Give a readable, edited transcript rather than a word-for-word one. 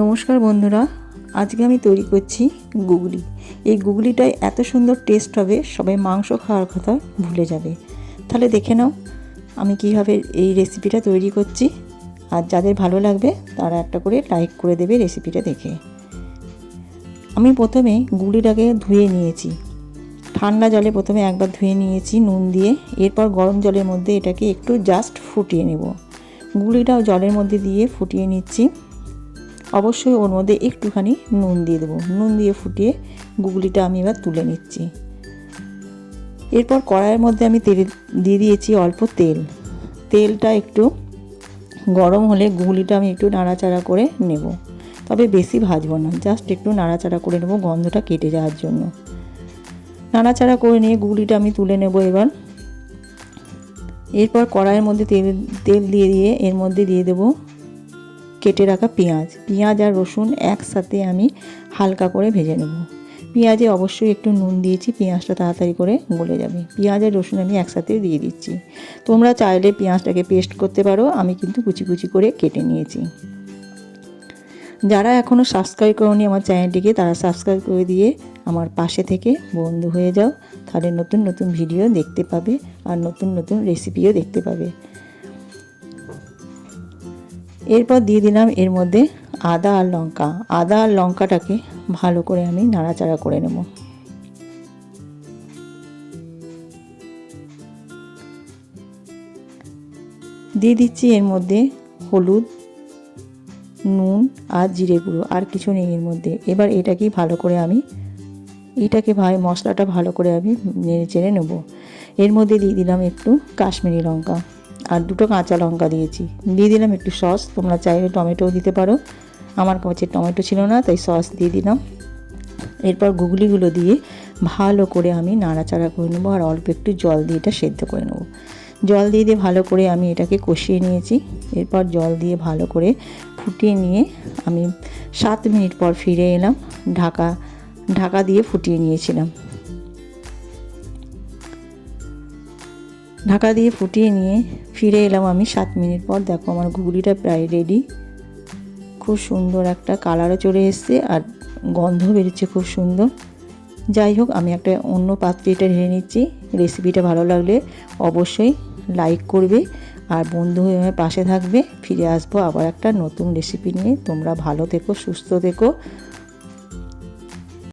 নমস্কার বন্ধুরা, আজকে আমি তৈরি করছি গুগলি। এই গুগলিটায় এত সুন্দর টেস্ট হবে, সবাই মাংস খাওয়ার কথা ভুলে যাবে। তাহলে দেখে নাও আমি কীভাবে এই রেসিপিটা তৈরি করছি। আর যাদের ভালো লাগবে তারা একটা করে লাইক করে দেবে রেসিপিটা দেখে। আমি প্রথমে গুগলিটাকে ধুয়ে নিয়েছি, ঠান্ডা জলে প্রথমে একবার ধুয়ে নিয়েছি নুন দিয়ে। এরপর গরম জলের মধ্যে এটাকে একটু জাস্ট ফুটিয়ে নেব। গুগলিটাও জলের মধ্যে দিয়ে ফুটিয়ে নিচ্ছি। অবশ্যই ওর মধ্যে একটুখানি নুন দিয়ে দেবো। নুন দিয়ে ফুটিয়ে গুগলিটা আমি এবার তুলে নিচ্ছি। এরপর কড়াইয়ের মধ্যে আমি তেল দিয়ে দিয়েছি অল্প তেল। তেলটা একটু গরম হলে গুগলিটা আমি একটু নাড়াচাড়া করে নেব, তবে বেশি ভাজবো না, জাস্ট একটু নাড়াচাড়া করে নেব গন্ধটা কেটে যাওয়ার জন্য। নাড়াচাড়া করে নিয়ে গুগলিটা আমি তুলে নেব এবার। এরপর কড়াইয়ের মধ্যে তেল দিয়ে এর মধ্যে দিয়ে দেবো কেটে রাখা পেঁয়াজ আর রসুন একসাথে আমি হালকা করে ভেজে নেব। পেঁয়াজে অবশ্যই একটু নুন দিয়েছি, পেঁয়াজটা তাড়াতাড়ি করে গলে যাবে। পেঁয়াজ আর রসুন আমি একসাথে দিয়ে দিচ্ছি। তোমরা চাইলে পেঁয়াজটাকে পেস্ট করতে পারো, আমি কিন্তু কুচি কুচি করে কেটে নিয়েছি। যারা এখনও সাবস্ক্রাইব করোনি আমার চ্যানেলটিকে, তারা সাবস্ক্রাইব করে দিয়ে আমার পাশে থেকে বন্ধু হয়ে যাও। তাহলে নতুন নতুন ভিডিও দেখতে পাবে আর নতুন নতুন রেসিপিও দেখতে পাবে। এরপর দিয়ে দিলাম এর মধ্যে আদা আর লঙ্কাটাকে ভালো করে আমি নাড়াচাড়া করে নেব। দিয়ে দিচ্ছি এর মধ্যে হলুদ, নুন আর জিরে গুঁড়ো, আর কিছু নেই এর মধ্যে। এবার এটাকে ভালো করে আমি মশলাটা ভালো করে আমি নেড়ে চেড়ে নেব। এর মধ্যে দিয়ে দিলাম একটু কাশ্মীরি লঙ্কা আর দুটো কাঁচা লঙ্কা দিয়েছি। দিয়ে দিলাম একটু সস, তোমরা চাইলে টমেটোও দিতে পারো। আমার কাছে টমেটো ছিল না, তাই সস দিয়ে দিলাম। এরপর গুগলিগুলো দিয়ে ভালো করে আমি নাড়াচাড়া করে নেবো আর অল্প একটু জল দিয়ে এটা সেদ্ধ করে নেবো। জল দিয়ে ভালো করে আমি এটাকে কষিয়ে নিয়েছি। এরপর জল দিয়ে ভালো করে ফুটিয়ে নিয়ে আমি 7 মিনিট পর ফিরে এলাম। ঢাকা দিয়ে ফুটিয়ে নিয়েছিলাম। ঢাকা দিয়ে ফুটিয়ে নিয়ে ফিরে এলাম আমি 7 মিনিট পর। দেখো আমার গুগলিটা প্রায় রেডি। খুব সুন্দর একটা কালারও চলে এসছে আর গন্ধ বেরোচ্ছে খুব সুন্দর। যাই হোক, আমি একটা অন্য পাত্রে এটা ঢেলে নিচ্ছি। রেসিপিটা ভালো লাগলে অবশ্যই লাইক করবে আর বন্ধু হয়ে আমার পাশে থাকবে। ফিরে আসবো আবার একটা নতুন রেসিপি নিয়ে। তোমরা ভালো থেকো, সুস্থ থেকো।